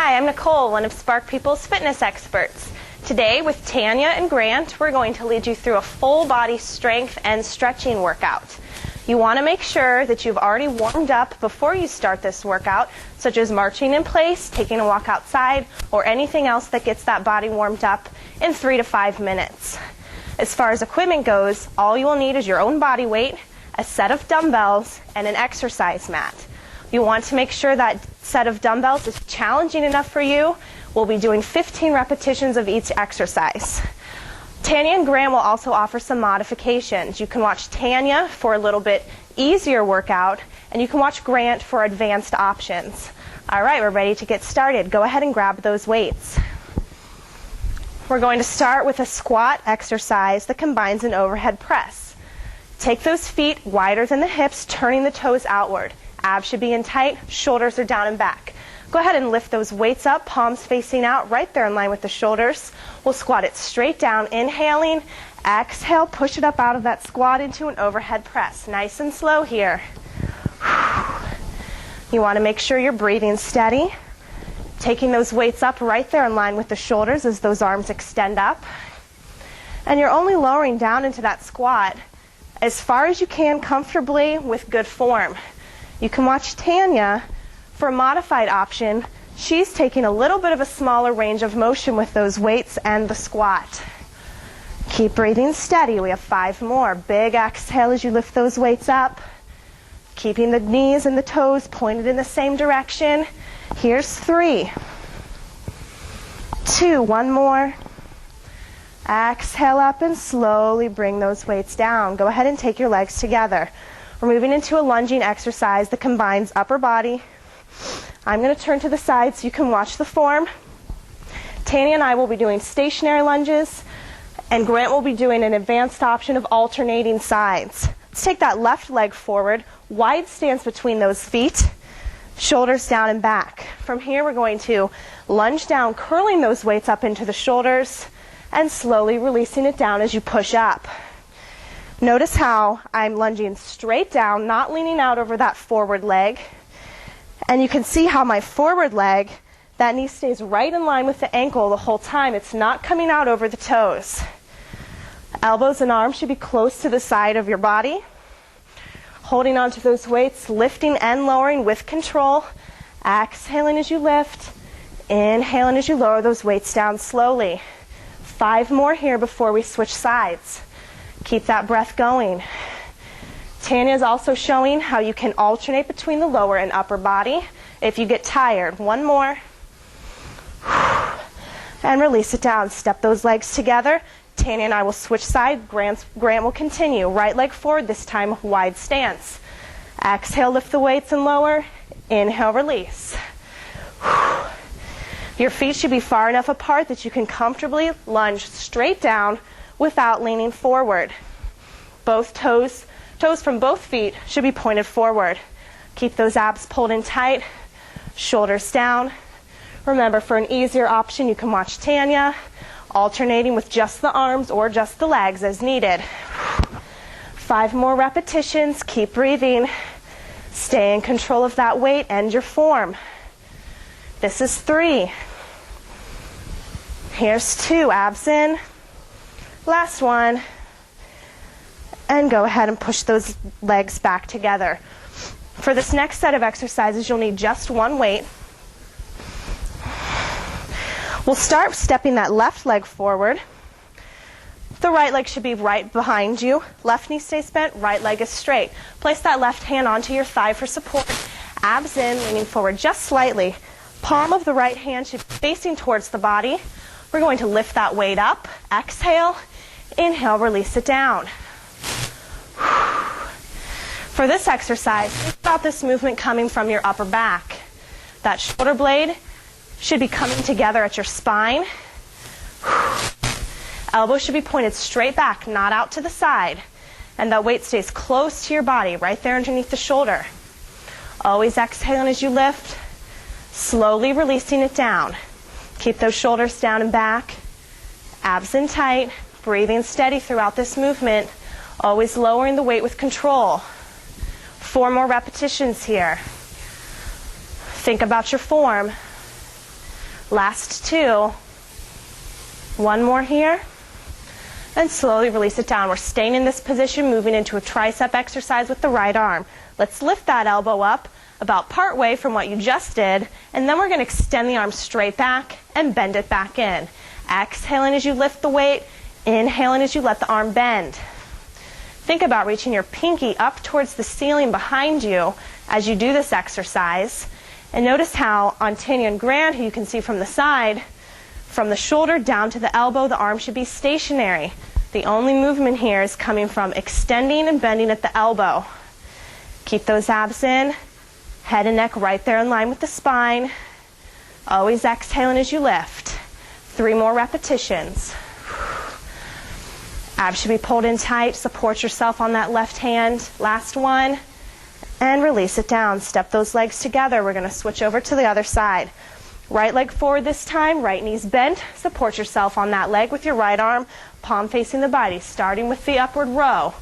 Hi, I'm Nicole, one of Spark People's fitness experts. Today, with Tanya and Grant, we're going to lead you through a full body strength and stretching workout. You want to make sure that you've already warmed up before you start this workout, such as marching in place, taking a walk outside, or anything else that gets that body warmed up in 3 to 5 minutes. As far as equipment goes, all you will need is your own body weight, a set of dumbbells, and an exercise mat. You want to make sure that set of dumbbells is challenging enough for you. We'll be doing 15 repetitions of each exercise. Tanya and Grant will also offer some modifications. You can watch Tanya for a little bit easier workout, and you can watch Grant for advanced options. All right, we're ready to get started. Go ahead and grab those weights. We're going to start with a squat exercise that combines an overhead press. Take those feet wider than the hips, turning the toes outward. Abs should be in tight, shoulders are down and back. Go ahead and lift those weights up, palms facing out, right there in line with the shoulders. We'll squat it straight down, inhaling, exhale, push it up out of that squat into an overhead press. Nice and slow here. You want to make sure you're breathing steady. Taking those weights up right there in line with the shoulders as those arms extend up. And you're only lowering down into that squat as far as you can comfortably with good form. You can watch Tanya for a modified option. She's taking a little bit of a smaller range of motion with those weights and the squat. Keep breathing steady. We have 5 more. Big exhale as you lift those weights up. Keeping the knees and the toes pointed in the same direction. Here's 3, 2, 1 more. Exhale up and slowly bring those weights down. Go ahead and take your legs together. We're moving into a lunging exercise that combines upper body. I'm going to turn to the side so you can watch the form. Tanya and I will be doing stationary lunges, and Grant will be doing an advanced option of alternating sides. Let's take that left leg forward, wide stance between those feet, shoulders down and back. From here, we're going to lunge down, curling those weights up into the shoulders, and slowly releasing it down as you push up. Notice how I'm lunging straight down, not leaning out over that forward leg. And you can see how my forward leg, that knee stays right in line with the ankle the whole time. It's not coming out over the toes. Elbows and arms should be close to the side of your body. Holding onto those weights, lifting and lowering with control. Exhaling as you lift. Inhaling as you lower those weights down slowly. 5 more here before we switch sides. Keep that breath going. Tanya is also showing how you can alternate between the lower and upper body if you get tired. 1 more. And release it down. Step those legs together. Tanya and I will switch sides. Grant will continue. Right leg forward, this time wide stance. Exhale, lift the weights and lower. Inhale, release. Your feet should be far enough apart that you can comfortably lunge straight down without leaning forward. Both toes from both feet should be pointed forward. Keep those abs pulled in tight, shoulders down. Remember, for an easier option, you can watch Tanya, alternating with just the arms or just the legs as needed. 5 more repetitions. Keep breathing. Stay in control of that weight and your form. This is 3. Here's 2. Abs in. Last one. And go ahead and push those legs back together. For this next set of exercises, you'll need just 1 weight. We'll start stepping that left leg forward. The right leg should be right behind you. Left knee stays bent, right leg is straight. Place that left hand onto your thigh for support. Abs in, leaning forward just slightly. Palm of the right hand should be facing towards the body. We're going to lift that weight up. Exhale. Inhale, release it down. For this exercise, think about this movement coming from your upper back. That shoulder blade should be coming together at your spine. Elbows should be pointed straight back, not out to the side. And that weight stays close to your body, right there underneath the shoulder. Always exhaling as you lift, slowly releasing it down. Keep those shoulders down and back, abs in tight, breathing steady throughout this movement, always lowering the weight with control. 4 more repetitions here. Think about your form. Last two. One more here. And slowly release it down. We're staying in this position, moving into a tricep exercise with the right arm. Let's lift that elbow up about part way from what you just did, and then we're going to extend the arm straight back and bend it back in. Exhaling as you lift the weight, inhaling as you let the arm bend. Think about reaching your pinky up towards the ceiling behind you as you do this exercise. And notice how on Tanya and Grant, who you can see from the side, from the shoulder down to the elbow, the arm should be stationary. The only movement here is coming from extending and bending at the elbow. Keep those abs in, head and neck right there in line with the spine. Always exhaling as you lift. 3 more repetitions. Abs should be pulled in tight. Support yourself on that left hand. Last one. And release it down. Step those legs together. We're going to switch over to the other side. Right leg forward this time, right knee's bent. Support yourself on that leg with your right arm, palm facing the body, starting with the upward row.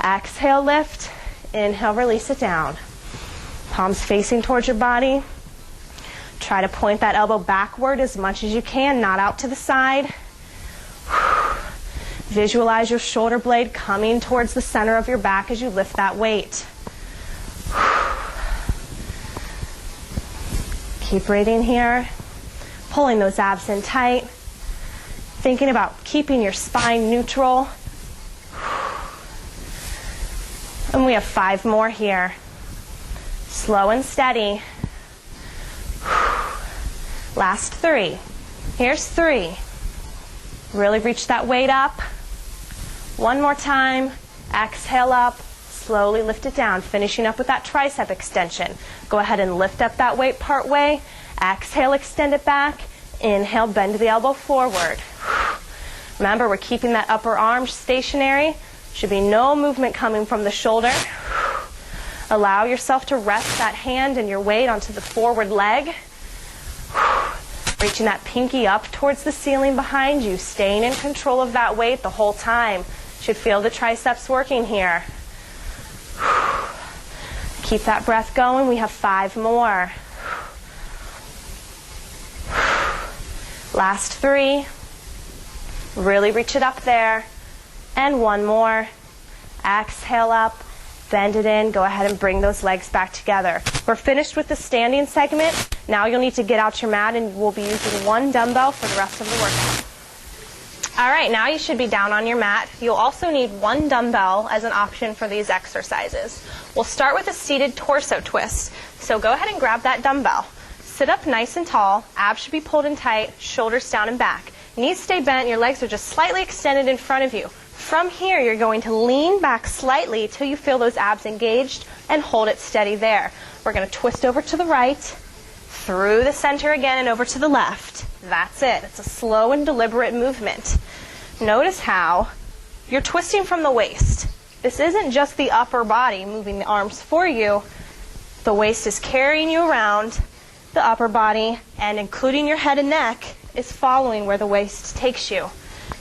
Exhale, lift. Inhale, release it down. Palms facing towards your body. Try to point that elbow backward as much as you can, not out to the side. Visualize your shoulder blade coming towards the center of your back as you lift that weight. Keep breathing here, pulling those abs in tight, thinking about keeping your spine neutral. And we have 5 more here. Slow and steady. Last 3. Here's 3. Really reach that weight up. One more time. Exhale up. Slowly lift it down, finishing up with that tricep extension. Go ahead and lift up that weight part way. Exhale, extend it back. Inhale, bend the elbow forward. Remember, we're keeping that upper arm stationary. Should be no movement coming from the shoulder. Allow yourself to rest that hand and your weight onto the forward leg. Reaching that pinky up towards the ceiling behind you, staying in control of that weight the whole time. Should feel the triceps working here. Keep that breath going. We have 5 more. Last 3. Really reach it up there. And 1 more. Exhale up. Bend it in. Go ahead and bring those legs back together. We're finished with the standing segment. Now you'll need to get out your mat, and we'll be using 1 dumbbell for the rest of the workout. All right, now you should be down on your mat. You'll also need 1 dumbbell as an option for these exercises. We'll start with a seated torso twist. So go ahead and grab that dumbbell. Sit up nice and tall. Abs should be pulled in tight, shoulders down and back. Knees stay bent, your legs are just slightly extended in front of you. From here, you're going to lean back slightly till you feel those abs engaged and hold it steady there. We're going to twist over to the right, through the center again, and over to the left. That's it. It's a slow and deliberate movement. Notice how you're twisting from the waist. This isn't just the upper body moving the arms for you. The waist is carrying you around. The upper body, and including your head and neck, is following where the waist takes you.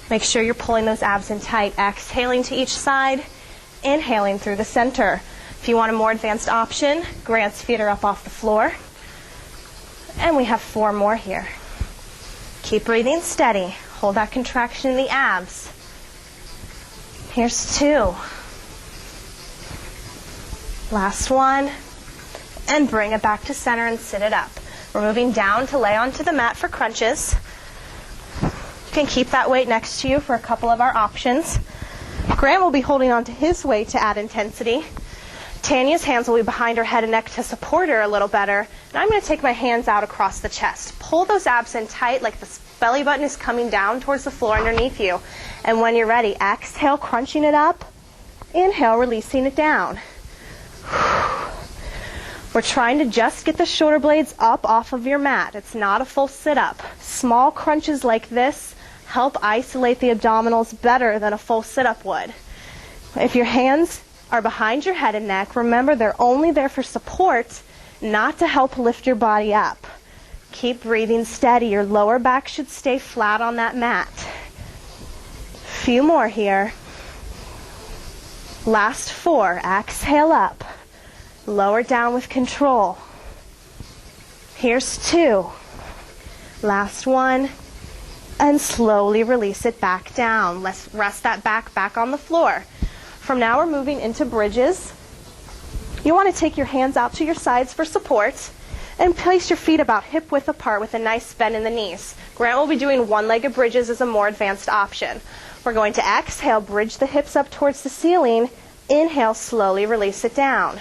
Make sure you're pulling those abs in tight. Exhaling to each side, inhaling through the center. If you want a more advanced option, Grant's feet are up off the floor. And we have 4 more here. Keep breathing steady. Hold that contraction in the abs. Here's 2. Last 1. And bring it back to center and sit it up. We're moving down to lay onto the mat for crunches. You can keep that weight next to you for a couple of our options. Grant will be holding on to his weight to add intensity. Tanya's hands will be behind her head and neck to support her a little better. And I'm going to take my hands out across the chest. Pull those abs in tight like the belly button is coming down towards the floor underneath you. And when you're ready, exhale, crunching it up. Inhale, releasing it down. We're trying to just get the shoulder blades up off of your mat. It's not a full sit-up. Small crunches like this help isolate the abdominals better than a full sit-up would. If your hands are behind your head and neck, remember they're only there for support, not to help lift your body up. Keep breathing steady. Your lower back should stay flat on that mat. Few more here. Last 4. Exhale up. Lower down with control. Here's 2. Last one. And slowly release it back down. Let's rest that back on the floor. From now, we're moving into bridges. You want to take your hands out to your sides for support and place your feet about hip width apart with a nice bend in the knees. Grant will be doing one-legged bridges as a more advanced option. We're going to exhale, bridge the hips up towards the ceiling. Inhale, slowly release it down.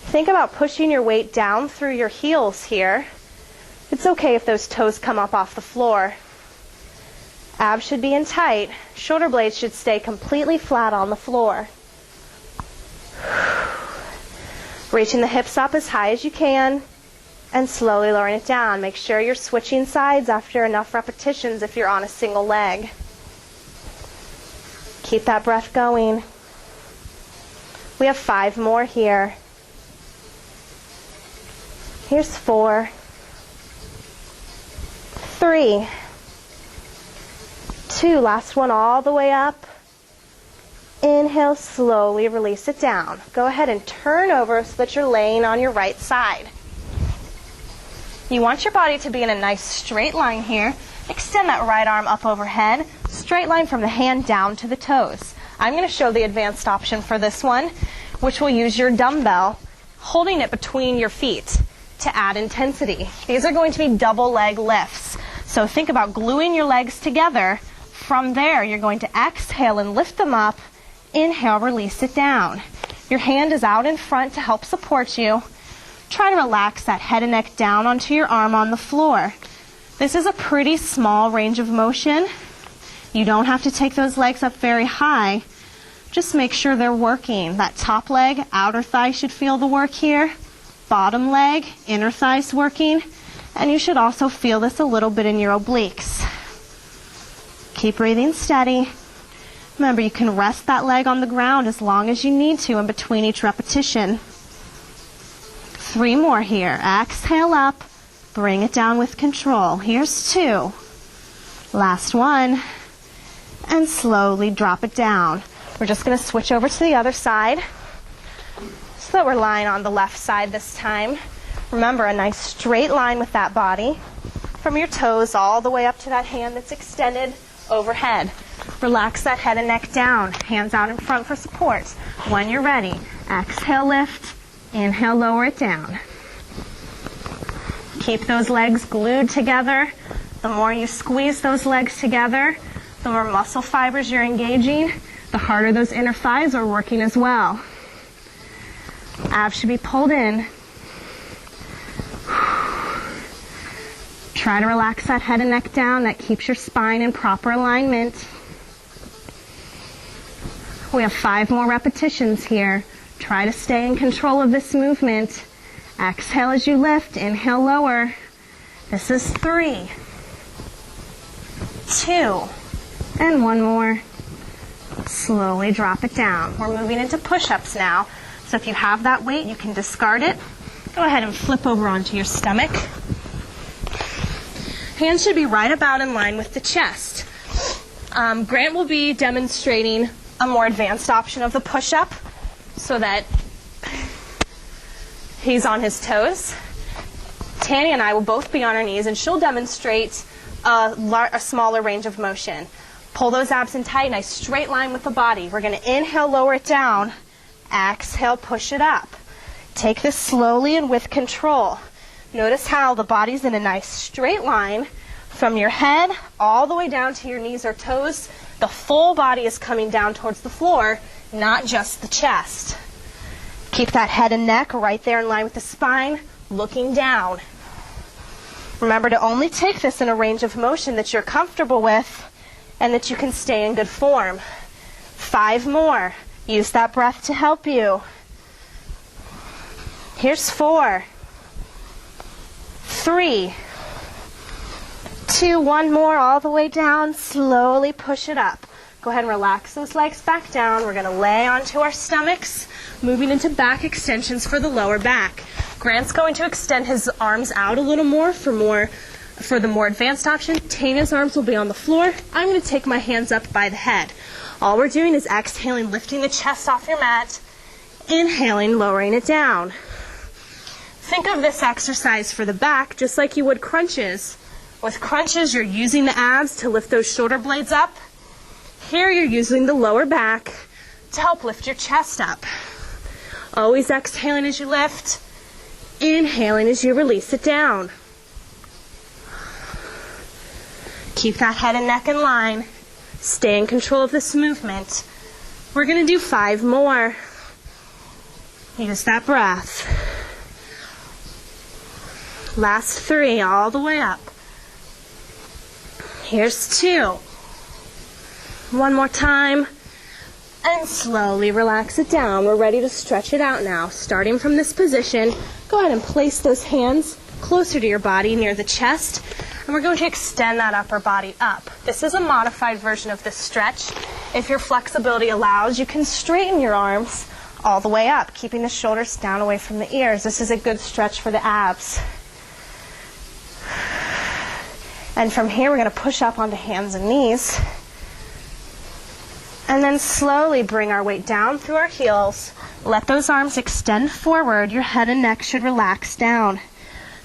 Think about pushing your weight down through your heels here. It's okay if those toes come up off the floor. Abs should be in tight. Shoulder blades should stay completely flat on the floor. Reaching the hips up as high as you can and slowly lowering it down. Make sure you're switching sides after enough repetitions if you're on a single leg. Keep that breath going. We have 5 more here. Here's 4, 3, 2, last one all the way up. Inhale, slowly release it down. Go ahead and turn over so that you're laying on your right side. You want your body to be in a nice straight line here. Extend that right arm up overhead. Straight line from the hand down to the toes. I'm going to show the advanced option for this one, which will use your dumbbell, holding it between your feet to add intensity. These are going to be double leg lifts. So think about gluing your legs together. From there, you're going to exhale and lift them up. Inhale, release it down. Your hand is out in front to help support you. Try to relax that head and neck down onto your arm on the floor. This is a pretty small range of motion. You don't have to take those legs up very high. Just make sure they're working. That top leg, outer thigh should feel the work here. Bottom leg, inner thighs working. And you should also feel this a little bit in your obliques. Keep breathing steady. Remember, you can rest that leg on the ground as long as you need to in between each repetition. 3 more here. Exhale up. Bring it down with control. Here's 2. Last one. And slowly drop it down. We're just going to switch over to the other side so that we're lying on the left side this time. Remember, a nice straight line with that body from your toes all the way up to that hand that's extended overhead. Relax that head and neck down. Hands out in front for support. When you're ready, exhale, lift. Inhale, lower it down. Keep those legs glued together. The more you squeeze those legs together, the more muscle fibers you're engaging, the harder those inner thighs are working as well. Abs should be pulled in. Try to relax that head and neck down. That keeps your spine in proper alignment. We have 5 more repetitions here. Try to stay in control of this movement. Exhale as you lift. Inhale, lower. This is 3, 2, and 1 more. Slowly drop it down. We're moving into push-ups now. So if you have that weight, you can discard it. Go ahead and flip over onto your stomach. Hands should be right about in line with the chest. Grant will be demonstrating a more advanced option of the push-up so that he's on his toes. Tanya and I will both be on our knees, and she'll demonstrate a smaller range of motion. Pull those abs in tight, nice straight line with the body. We're going to inhale, lower it down. Exhale, push it up. Take this slowly and with control. Notice how the body's in a nice straight line from your head all the way down to your knees or toes. The full body is coming down towards the floor, not just the chest. Keep that head and neck right there in line with the spine, looking down. Remember to only take this in a range of motion that you're comfortable with and that you can stay in good form. 5 more. Use that breath to help you. Here's 4, 3, 2, 1 more, all the way down. Slowly push it up. Go ahead and relax those legs back down. We're going to lay onto our stomachs, moving into back extensions for the lower back. Grant's going to extend his arms out a little more for the more advanced option. Tanya's arms will be on the floor. I'm going to take my hands up by the head. All we're doing is exhaling, lifting the chest off your mat. Inhaling, lowering it down. Think of this exercise for the back just like you would crunches With crunches, you're using the abs to lift those shoulder blades up. Here, you're using the lower back to help lift your chest up. Always exhaling as you lift, inhaling as you release it down. Keep that head and neck in line. Stay in control of this movement. We're going to do 5 more. Use that breath. Last 3, all the way up. Here's 2. One more time. And slowly relax it down. We're ready to stretch it out now. Starting from this position, go ahead and place those hands closer to your body near the chest. And we're going to extend that upper body up. This is a modified version of this stretch. If your flexibility allows, you can straighten your arms all the way up, keeping the shoulders down away from the ears. This is a good stretch for the abs. And from here, we're going to push up onto hands and knees. And then slowly bring our weight down through our heels. Let those arms extend forward. Your head and neck should relax down.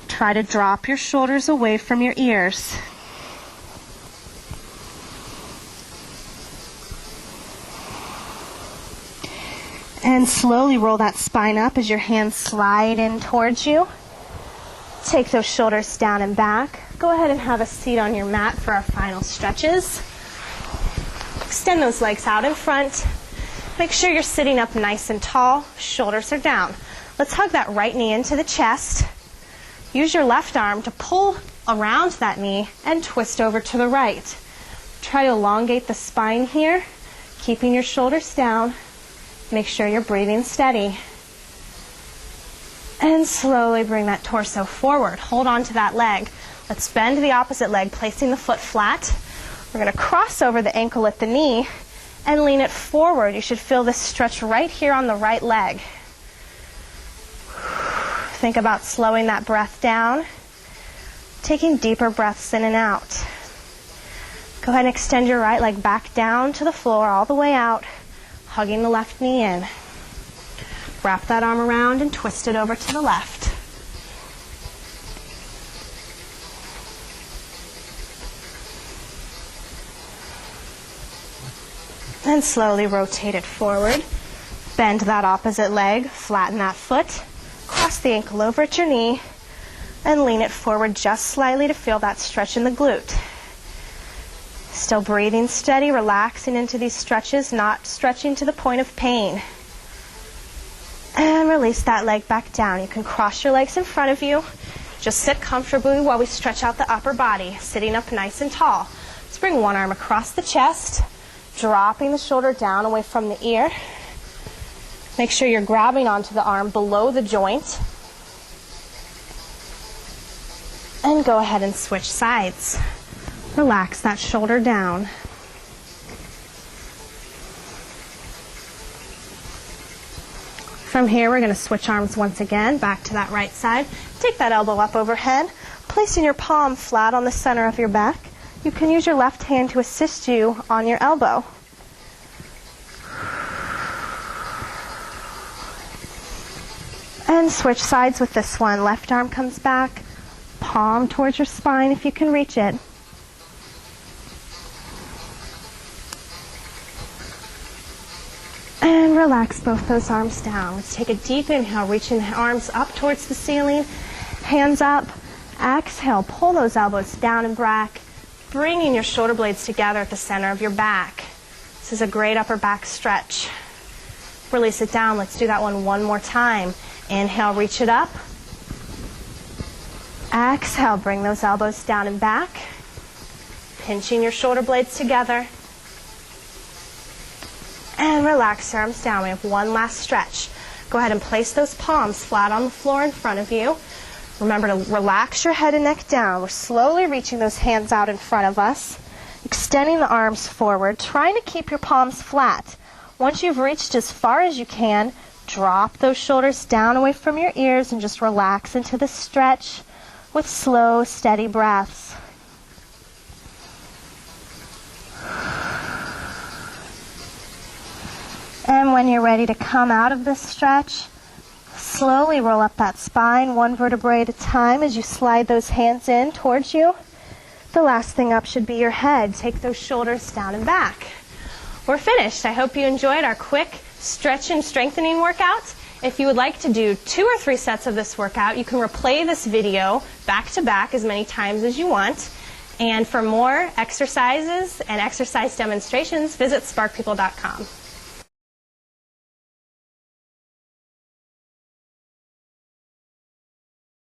Try to drop your shoulders away from your ears. And slowly roll that spine up as your hands slide in towards you. Take those shoulders down and back. Go ahead and have a seat on your mat for our final stretches. Extend those legs out in front. Make sure you're sitting up nice and tall. Shoulders are down. Let's hug that right knee into the chest. Use your left arm to pull around that knee and twist over to the right. Try to elongate the spine here, keeping your shoulders down. Make sure you're breathing steady. And slowly bring that torso forward. Hold on to that leg. Let's bend the opposite leg, placing the foot flat. We're going to cross over the ankle at the knee and lean it forward. You should feel this stretch right here on the right leg. Think about slowing that breath down, taking deeper breaths in and out. Go ahead and extend your right leg back down to the floor all the way out, hugging the left knee in. Wrap that arm around and twist it over to the left. And slowly rotate it forward. Bend that opposite leg, flatten that foot, cross the ankle over at your knee, and lean it forward just slightly to feel that stretch in the glute. Still breathing steady, relaxing into these stretches, not stretching to the point of pain. And release that leg back down. You can cross your legs in front of you. Just sit comfortably while we stretch out the upper body, sitting up nice and tall. Let's bring one arm across the chest, dropping the shoulder down away from the ear. Make sure you're grabbing onto the arm below the joint. And go ahead and switch sides. Relax that shoulder down. From here, we're going to switch arms once again, back to that right side. Take that elbow up overhead, placing your palm flat on the center of your back. You can use your left hand to assist you on your elbow. And switch sides with this one. Left arm comes back, palm towards your spine if you can reach it. And relax both those arms down. Let's take a deep inhale, reaching the arms up towards the ceiling, hands up. Exhale, pull those elbows down and back, bringing your shoulder blades together at the center of your back. This is a great upper back stretch. Release it down. Let's do that one more time. Inhale, reach it up. Exhale, bring those elbows down and back, pinching your shoulder blades together. And relax your arms down. We have one last stretch. Go ahead and place those palms flat on the floor in front of you. Remember to relax your head and neck down. We're slowly reaching those hands out in front of us, extending the arms forward, trying to keep your palms flat. Once you've reached as far as you can, drop those shoulders down away from your ears and just relax into the stretch with slow, steady breaths. And when you're ready to come out of this stretch, slowly roll up that spine, one vertebrae at a time as you slide those hands in towards you. The last thing up should be your head. Take those shoulders down and back. We're finished. I hope you enjoyed our quick stretch and strengthening workout. If you would like to do 2 or 3 sets of this workout, you can replay this video back to back as many times as you want. And for more exercises and exercise demonstrations, visit sparkpeople.com.